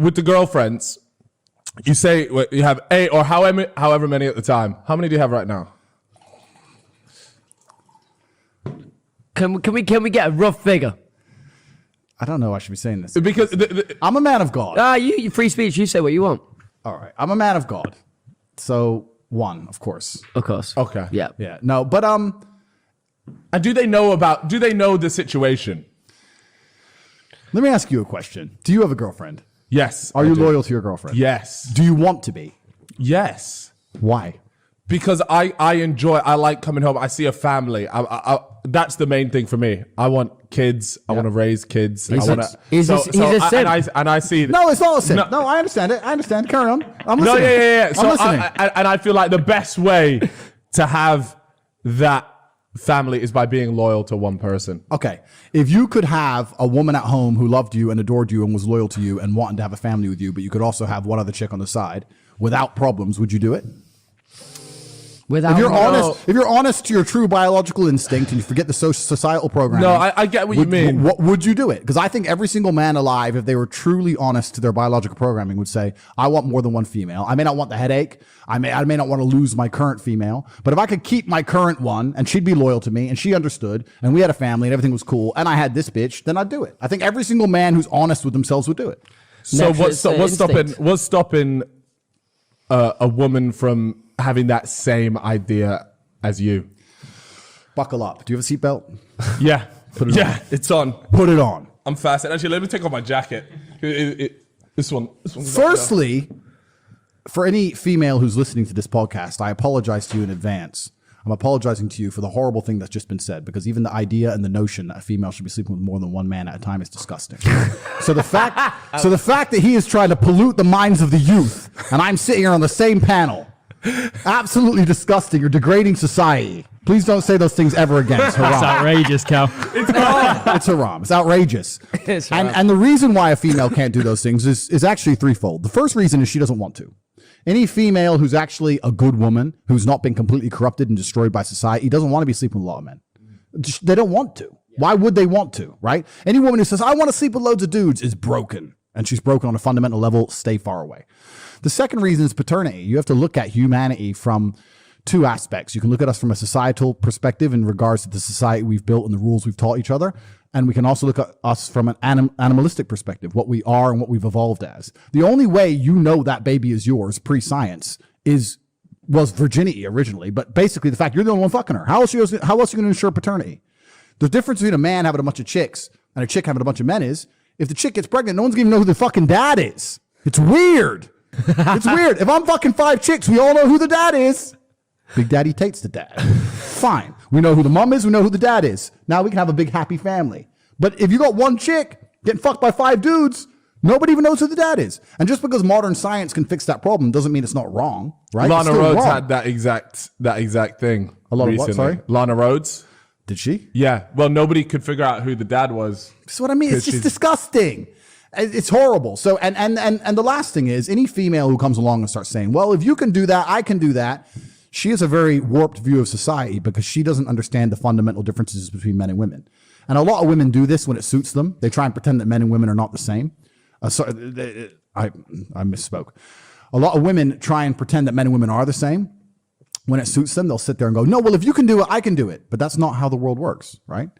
with the girlfriends, you say you have 8 or however many at the time. How many do you have right now? Can we get a rough figure? I don't know. I should be saying this Because I'm a man of God. You free speech. You say what you want. All right, I'm a man of God. So 1, of course. Of course. Okay. Yeah. Yeah. No, but and do they know the situation? let me ask you a question. Do you have a girlfriend? Yes. Are you loyal to your girlfriend? Yes. Do you want to be? Yes. Why? Because I like coming home. I see a family. That's the main thing for me. I want kids. I want to raise kids. He's a simp. And I see. No, it's not a sin. No, I understand it. I understand. Carry on. I'm No, listening. yeah. So I'm listening. I feel like the best way to have that family is by being loyal to one person. Okay. If you could have a woman at home who loved you and adored you and was loyal to you and wanted to have a family with you, but you could also have one other chick on the side without problems, would you do it? Without If you're honest to your true biological instinct and you forget the societal programming. No, I get what you mean. Would you do it? Because I think every single man alive, if they were truly honest to their biological programming, would say, I want more than one female. I may not want the headache. I may not want to lose my current female. But if I could keep my current one and she'd be loyal to me and she understood and we had a family and everything was cool and I had this bitch, then I'd do it. I think every single man who's honest with themselves would do it. So what's stopping a woman from having that same idea as you? Buckle up. Do you have a seatbelt? Yeah. It's on. Put it on. I'm fast. Actually, let me take off my jacket. This one. Firstly, for any female who's listening to this podcast, I apologize to you in advance. I'm apologizing to you for the horrible thing that's just been said, because even the idea and the notion that a female should be sleeping with more than one man at a time is disgusting. So the fact that he is trying to pollute the minds of the youth, and I'm sitting here on the same panel, absolutely disgusting. You're degrading society. Please don't say those things ever again. It's haram. That's outrageous, Cal. It's haram. It's haram. It's outrageous. And the reason why a female can't do those things is actually threefold. The first reason is she doesn't want to. Any female who's actually a good woman, who's not been completely corrupted and destroyed by society, doesn't want to be sleeping with a lot of men. They don't want to. Why would they want to, right? Any woman who says, I want to sleep with loads of dudes is broken. And she's broken on a fundamental level. Stay far away. The second reason is paternity. You have to look at humanity from 2 aspects. You can look at us from a societal perspective in regards to the society we've built and the rules we've taught each other. And we can also look at us from an animalistic perspective, what we are and what we've evolved as. The only way you know that baby is yours pre-science was virginity originally. But basically the fact you're the only one fucking her. How else are you going to ensure paternity? The difference between a man having a bunch of chicks and a chick having a bunch of men is, if the chick gets pregnant, no one's going to know who the fucking dad is. It's weird. It's weird. If I'm fucking 5 chicks, we all know who the dad is. Big Daddy Tate's the dad. Fine. We know who the mom is. We know who the dad is. Now we can have a big happy family. But if you got one chick getting fucked by 5 dudes, nobody even knows who the dad is. And just because modern science can fix that problem doesn't mean it's not wrong, right? Lana Rhodes had that exact thing. A lot recently. of what? Sorry? Lana Rhodes. Did she? Yeah. Well, nobody could figure out who the dad was. That's what I mean. It's just disgusting. It's horrible. So, and the last thing is, any female who comes along and starts saying, well, if you can do that, I can do that. She has a very warped view of society because she doesn't understand the fundamental differences between men and women. And a lot of women do this when it suits them. They try and pretend that men and women are not the same. I misspoke. A lot of women try and pretend that men and women are the same. When it suits them, they'll sit there and go, no, well, if you can do it, I can do it. But that's not how the world works, right?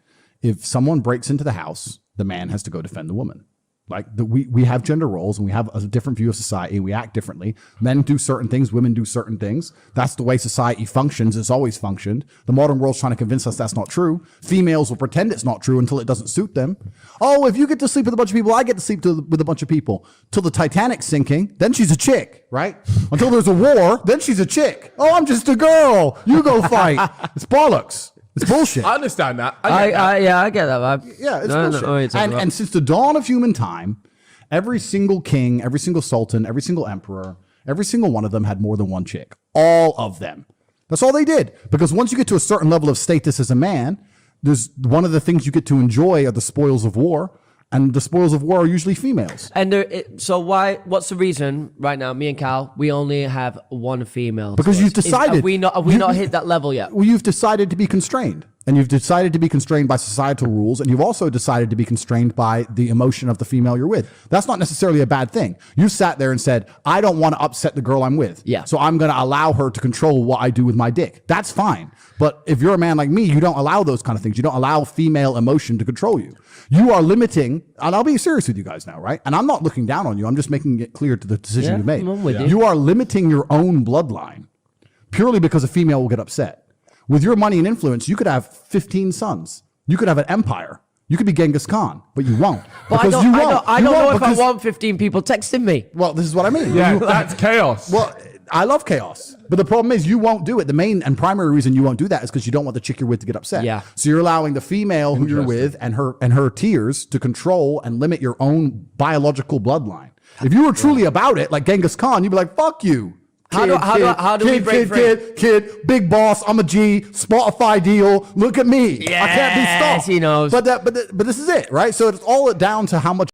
If someone breaks into the house, the man has to go defend the woman. Like we have gender roles and we have a different view of society and we act differently. Men do certain things, women do certain things. That's the way society functions. It's always functioned. The modern world's trying to convince us that's not true. Females will pretend it's not true until it doesn't suit them. Oh, if you get to sleep with a bunch of people, I get to sleep with a bunch of people. Till the Titanic's sinking, then she's a chick, right? Until there's a war, then she's a chick. Oh, I'm just a girl. You go fight. It's bollocks. It's bullshit. I understand that. I get that vibe. Yeah, it's bullshit. And since the dawn of human time, every single king, every single sultan, every single emperor, every single one of them had more than one chick. All of them. That's all they did. Because once you get to a certain level of status as a man, there's one of the things you get to enjoy are the spoils of war. And the spoils of war are usually females. And so what's the reason right now, me and Cal, we only have one female? Because you've decided. Have we not hit that level yet? Well, you've decided to be constrained. and you've decided to be constrained by societal rules, and you've also decided to be constrained by the emotion of the female you're with. That's not necessarily a bad thing. You sat there and said, I don't want to upset the girl I'm with. Yeah. So I'm going to allow her to control what I do with my dick. That's fine. But if you're a man like me, you don't allow those kind of things. You don't allow female emotion to control you. You are limiting, and I'll be serious with you guys now, right? And I'm not looking down on you. I'm just making it clear to the decision you made. I'm with you. You are limiting your own bloodline purely because a female will get upset. With your money and influence, you could have 15 sons. You could have an empire. You could be Genghis Khan, but you won't. But I don't know if I want 15 people texting me. Well, this is what I mean. Yeah, that's chaos. Well, I love chaos. But the problem is you won't do it. The main and primary reason you won't do that is because you don't want the chick you're with to get upset. Yeah. So you're allowing the female who you're with and her tears to control and limit your own biological bloodline. If you were truly about it, like Genghis Khan, you'd be like, fuck you. How do we break free? Kid, big boss, I'm a G, Spotify deal, look at me. I can't be stopped. He knows. But this is it, right? So it's all down to how much